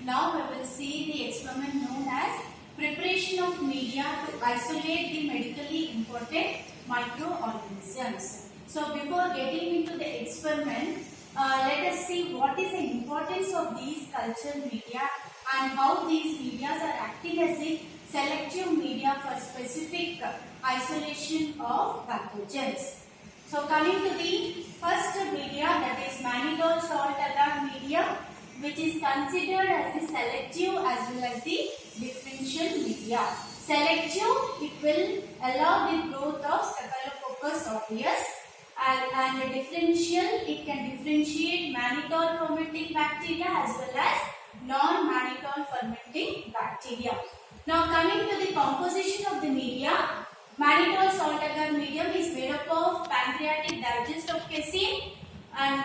Now we will see the experiment known as preparation of media to isolate the medically important microorganisms. So before getting into the experiment, let us see what is the importance of these culture media and how these media are acting as the selective media for specific isolation of pathogens. So coming to the first media, that is mannitol salt agar media, which is considered as the selective as well as the differential media. Selective, it will allow the growth of Staphylococcus aureus, and the differential, it can differentiate mannitol fermenting bacteria as well as non-mannitol fermenting bacteria. Now coming to the composition of the media, mannitol salt agar medium is made up of pancreatic digest of casein and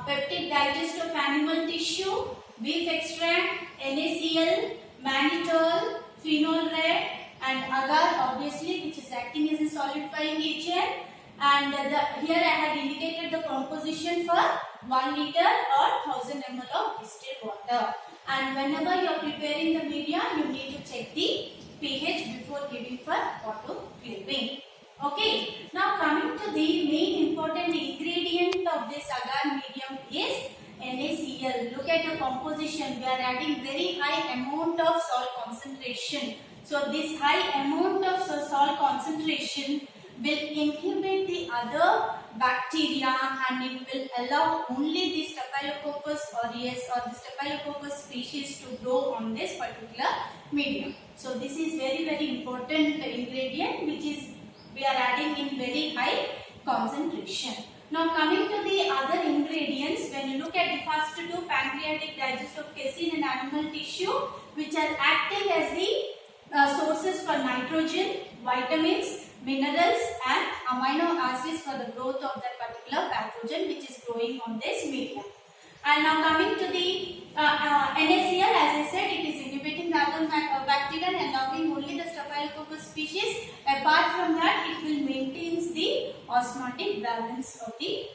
peptic digest of animal tissue, beef extract, NaCl, mannitol, phenol red and agar obviously, which is acting as a solidifying agent. And here I had indicated the composition for 1 liter or 1000 ml of distilled water. And whenever you are preparing the media, you need to check the pH before giving for autoclaving. Okay. Now coming to the main important ingredient of this agar medium is NaCl. Look at the composition. We are adding very high amount of salt concentration. So this high amount of salt concentration will inhibit the other bacteria and it will allow only the Staphylococcus aureus or the Staphylococcus species to grow on this particular medium. So this is very important ingredient which is we are adding in very high concentration. Now coming to the other ingredients, when you look at the first two, pancreatic digest of casein and animal tissue, which are acting as the sources for nitrogen, vitamins, minerals and amino acids for the growth of that particular pathogen which is growing on this medium. And now coming to the NaCl, as I said, it is inhibiting the other bacteria and allowing only the Staphylococcus species. Apart from that, it will maintain the osmotic balance of the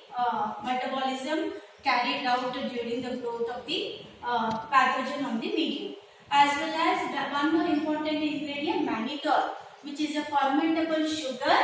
metabolism carried out during the growth of the pathogen on the medium. As well as one more important ingredient, mannitol, which is a fermentable sugar.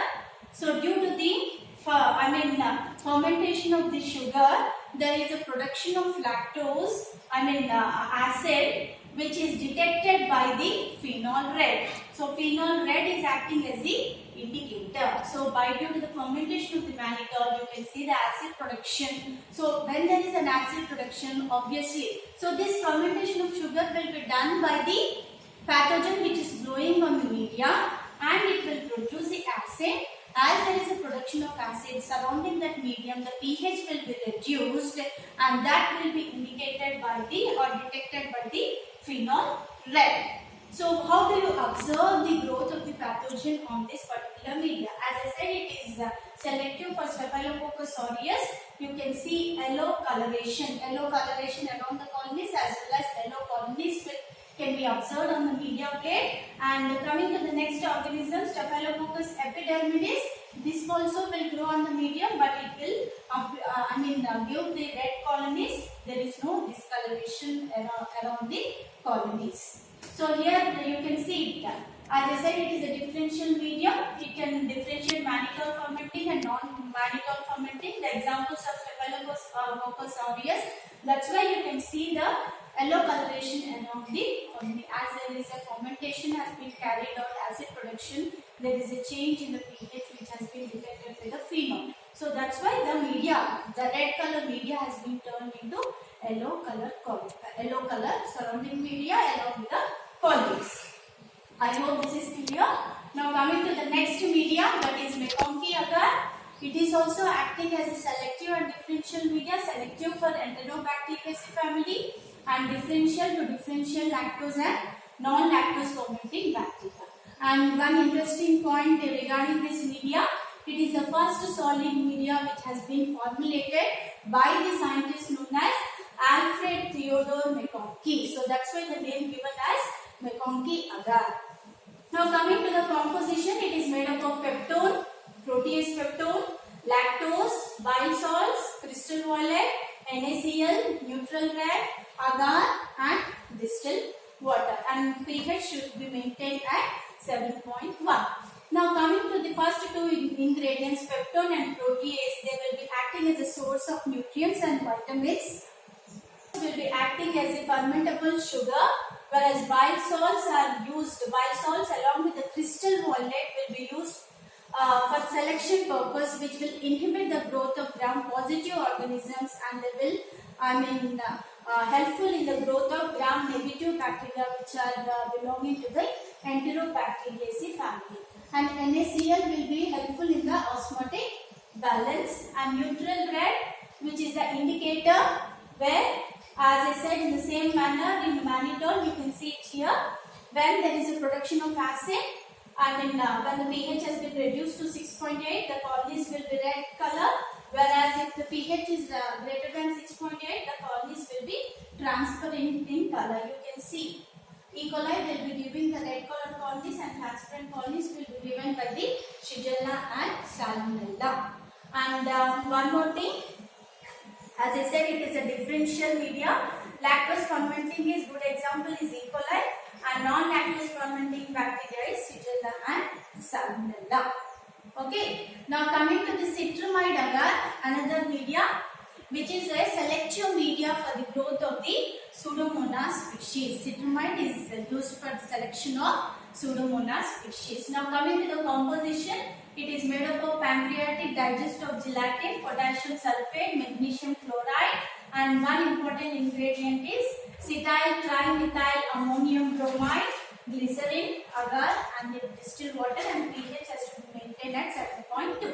So due to the fermentation of the sugar, there is a production of lactose, acid, which is detected by the phenol red. So phenol red is acting as the indicator. So due to the fermentation of the mannitol, you can see the acid production. So when there is an acid production, obviously, so this fermentation of sugar will be done by the pathogen which is growing on the media, and it will produce the acid. As there is a production of acid surrounding that medium, the pH will be reduced and that will be indicated by the or detected by the phenol red. So how do you observe the growth of the pathogen on this particular media? As I said, it is selective for Staphylococcus aureus. You can see yellow coloration around the colonies as well as yellow colonies can be observed on the media plate. And coming to the next organism, Staphylococcus epidermidis, this also will grow on the medium, but it will give the red colonies. There is no discoloration around the colonies. So here you can see it. As I said, it is a differential medium. It can differentiate mannitol fermenting and non-mannitol fermenting. The examples of Staphylococcus aureus. That's why you can see the yellow coloration around the colony. As there is a fermentation has been carried out, acid production, there is a change in the pH which has been detected by the phenol. So that's why the media, the red color media has been turned into yellow color surrounding media along with the colonies. I hope this is clear. Now coming to the next media, that is MacConkey agar. It is also acting as a selective and differential media, selective for Enterobacteriaceae family and differential to differential lactose and non-lactose fermenting bacteria. And one interesting point regarding this media, it is the first solid media which has been formulated by the scientist known as Alfred Theodore MacConkey. So that's why the name given as MacConkey agar. Now coming to the composition, it is made up of peptone, protease peptone, lactose, bile salts, crystal violet, NaCl, neutral red, agar and this distilled water, and pH should be maintained at 7.1. Now coming to the first two ingredients, peptone and protease, they will be acting as a source of nutrients and vitamins. Will be acting as a fermentable sugar, whereas bile salts are used. Bile salts along with the crystal walnut will be used for selection purpose, which will inhibit the growth of gram-positive organisms, and they will, helpful in the growth of gram-negative bacteria, which are belonging to the Enterobacteriaceae family. And NaCl will be helpful in the osmotic balance, and neutral red, which is the indicator where, as I said, in the same manner in mannitol, you can see it here. When there is a production of acid, when the pH has been reduced to 6.8, the colonies will be red color. Whereas if the pH is greater than 6.8, the colonies will be transparent in color. You can see E. coli will be giving the red color colonies, and transparent colonies will be given by the Shigella and Salmonella. And one more thing. As I said, it is a differential media. Lactose fermenting is good example is E. coli, and non-lactose fermenting bacteria is Shigella and Salmonella. Okay. Now coming to the citramide agar, another media, which is a selective media for the growth of the Pseudomonas species. Citramide is used for the selection of Pseudomonas species. Now coming to the composition, it is made up of pancreatic digest of gelatin, potassium sulfate, magnesium chloride, and one important ingredient is cetyl trimethyl ammonium bromide, glycerin, agar, and the distilled water, and pH has to be maintained at 7.2.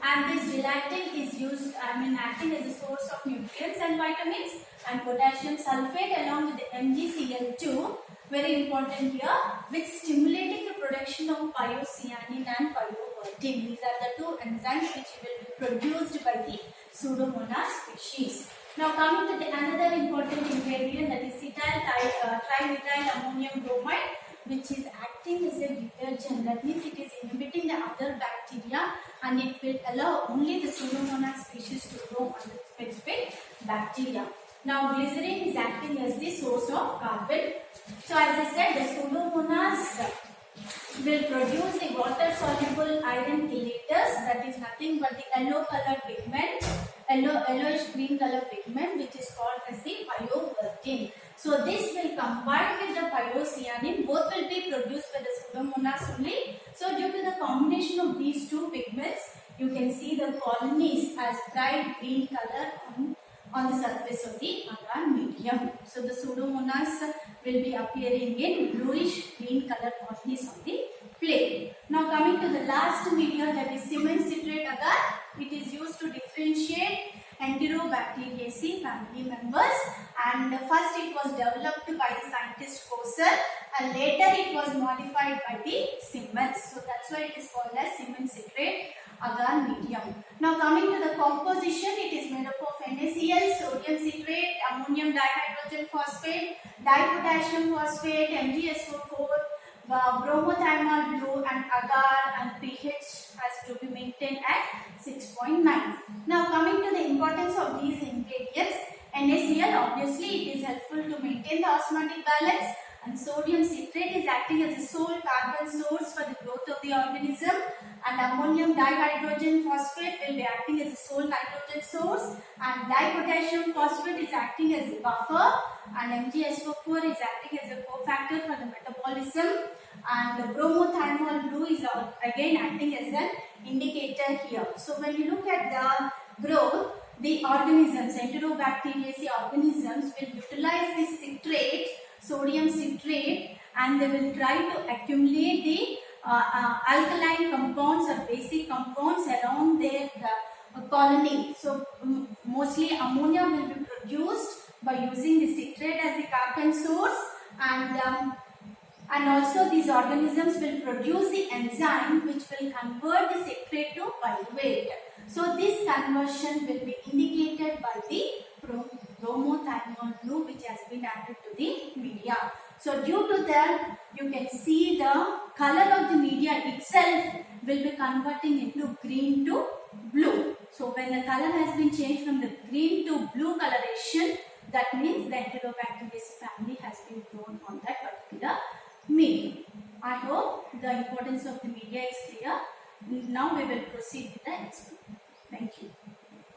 And this gelatin is used, acting as a source of nutrients and vitamins, and potassium sulfate along with the MgCl2, very important here, which stimulating the production of pyocyanin and pyrovertin. These are the two enzymes which will be produced by the Pseudomonas species. Now coming to the another important ingredient, that is cetyl trimethyl ammonium bromide, which is acting as a detergent. That means it is inhibiting the other bacteria, and it will allow only the Pseudomonas species to grow on the specific bacteria. Now glycerin is acting as the source of carbon. So as I said, the Pseudomonas will produce the water soluble iron chelators, that is nothing but the yellow color pigment, yellowish green color pigment, which is called as the pyrovertin. So this will combine with the pyocyanin, both will be produced by the Pseudomonas only. So due to the combination of these two pigments, you can see the colonies as bright green color on the surface of the agar medium. So the Pseudomonas will be appearing in bluish green color colonies on the plate. Now coming to the last media, that is cement citrate agar. It is used to differentiate Enterobacteriaceae family members, and first it was developed by the scientist Kossel, and later it was modified by the Siemens. So that's why it is called as cement citrate agar medium. Now coming to the composition, it is made up of NaCl, sodium citrate, ammonium dihydrogen phosphate, dipotassium phosphate, MgSO4, bromothymol blue, and agar, and pH has to be maintained at 6.9. Now coming to the importance of these ingredients, NaCl, obviously it is helpful to maintain the osmotic balance, and sodium citrate is acting as a sole carbon source for the growth of the organism, and ammonium dihydrogen phosphate will be acting as a sole nitrogen source, and dipotassium phosphate is acting as a buffer, and MgSO4 is acting as a cofactor for the metabolism, and the bromothymol blue is again acting as an indicator here. So when you look at the growth, the organisms, Enterobacteriaceae organisms, will utilize this citrate, sodium citrate, and they will try to accumulate the alkaline compounds or basic compounds around their colony. So mostly ammonia will be produced by using the citrate as the carbon source, and also these organisms will produce the enzyme which will convert the citrate to pyruvate. So this conversion will be indicated by the bromothymol blue, which has been added to the media. So due to that, you can see the color of the media itself will be converting into green to blue. So when the color has been changed from the green to blue coloration, that means the Enterobacteriaceae family has been grown. medium. I hope the importance of the media is clear. Now we will proceed with the experiment. Thank you.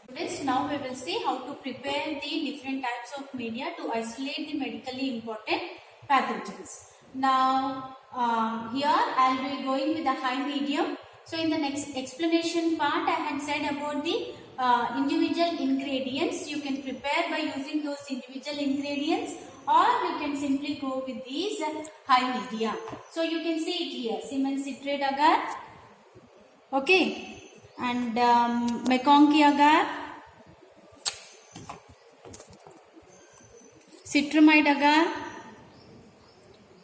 Students, now we will see how to prepare the different types of media to isolate the medically important pathogens. Now here I will be going with the high medium. So in the next explanation part I had said about the individual ingredients. You can prepare by using those individual ingredients, or you can simply go with these high media. So you can see it here, Siemens citrate agar, okay, and McConkey agar, citramide agar,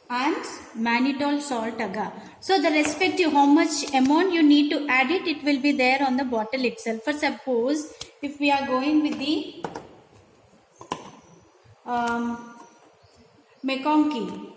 and mannitol salt agar. So the respective how much amount you need to add it will be there on the bottle itself. For suppose if we are going with the McConkey,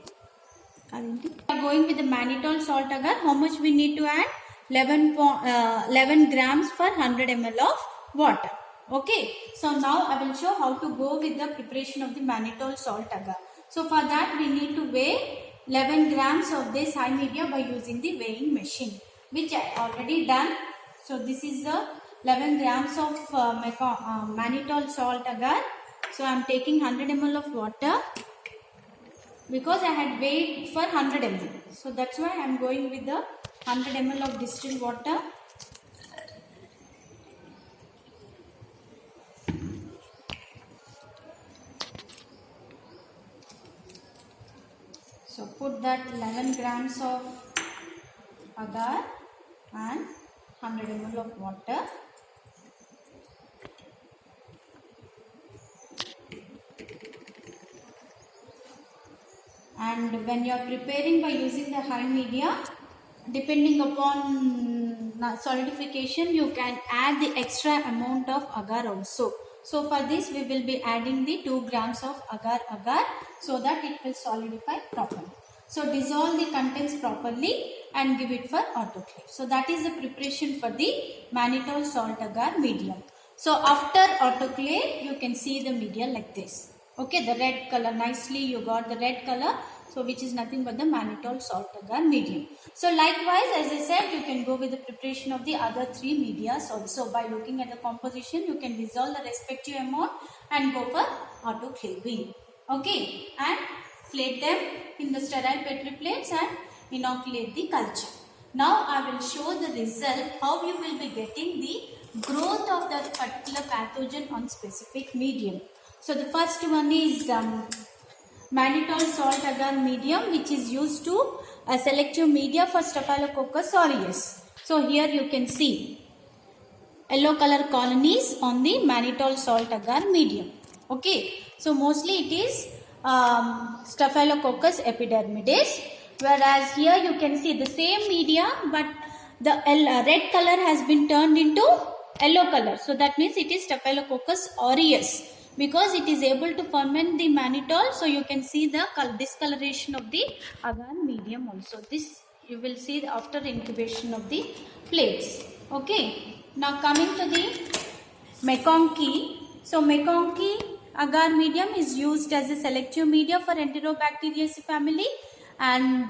we are going with the mannitol salt agar, how much we need to add? 11 grams per 100 ml of water. Okay, so now I will show how to go with the preparation of the mannitol salt agar. So for that we need to weigh 11 grams of this high media by using the weighing machine, which I already done. So this is the 11 grams of mannitol salt agar. So I am taking 100 ml of water because I had weighed for 100 ml. So that's why I am going with the 100 ml of distilled water. So put that 11 grams of agar and 100 ml of water. And when you are preparing by using the high media, depending upon solidification, you can add the extra amount of agar also. So for this we will be adding the 2 grams of agar so that it will solidify properly. So dissolve the contents properly and give it for autoclave. So that is the preparation for the mannitol salt agar medium. So after autoclave you can see the media like this. Okay, the red color, nicely you got the red color. So which is nothing but the mannitol salt agar medium. So likewise, as I said, you can go with the preparation of the other 3 medias also. By looking at the composition, you can dissolve the respective amount and go for autoclaving. Okay, and plate them in the sterile petri plates and inoculate the culture. Now I will show the result how you will be getting the growth of that particular pathogen on specific medium. So the first one is mannitol salt agar medium, which is used to selective media for Staphylococcus aureus. So here you can see yellow color colonies on the mannitol salt agar medium. Okay, so mostly it is Staphylococcus epidermidis, whereas here you can see the same media but the red color has been turned into yellow color. So that means it is Staphylococcus aureus, because it is able to ferment the mannitol. So you can see the discoloration of the agar medium also. This you will see after incubation of the plates. Okay, now coming to the McConkey. So McConkey agar medium is used as a selective media for Enterobacteriaceae family and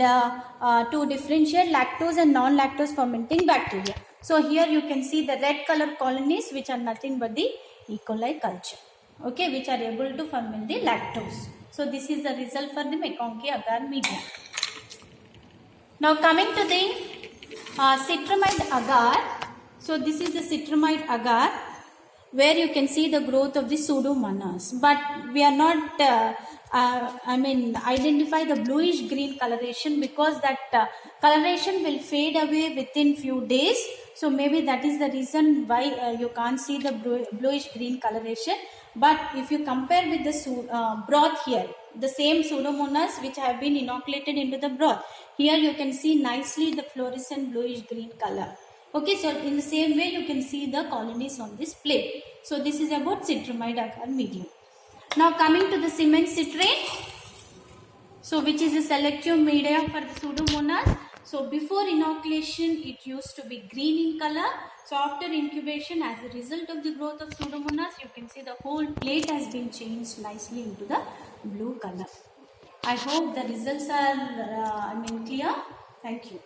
to differentiate lactose and non-lactose fermenting bacteria. So here you can see the red color colonies, which are nothing but the E. coli culture. Okay, which are able to ferment the lactose. So this is the result for the McConkey agar medium. Now coming to the citramide agar. So this is the citramide agar, where you can see the growth of the pseudomonas, but we are not identify the bluish green coloration, because that coloration will fade away within few days. So maybe that is the reason why you can't see the bluish green coloration. But if you compare with the broth here, the same pseudomonas which have been inoculated into the broth, here you can see nicely the fluorescent bluish green color. Okay, so in the same way you can see the colonies on this plate. So this is about citramide agar medium. Now coming to the Siemens citrate, so which is a selective media for the pseudomonas. So before inoculation it used to be green in color. So after incubation, as a result of the growth of pseudomonas, you can see the whole plate has been changed nicely into the blue color. I hope the results are clear. Thank you.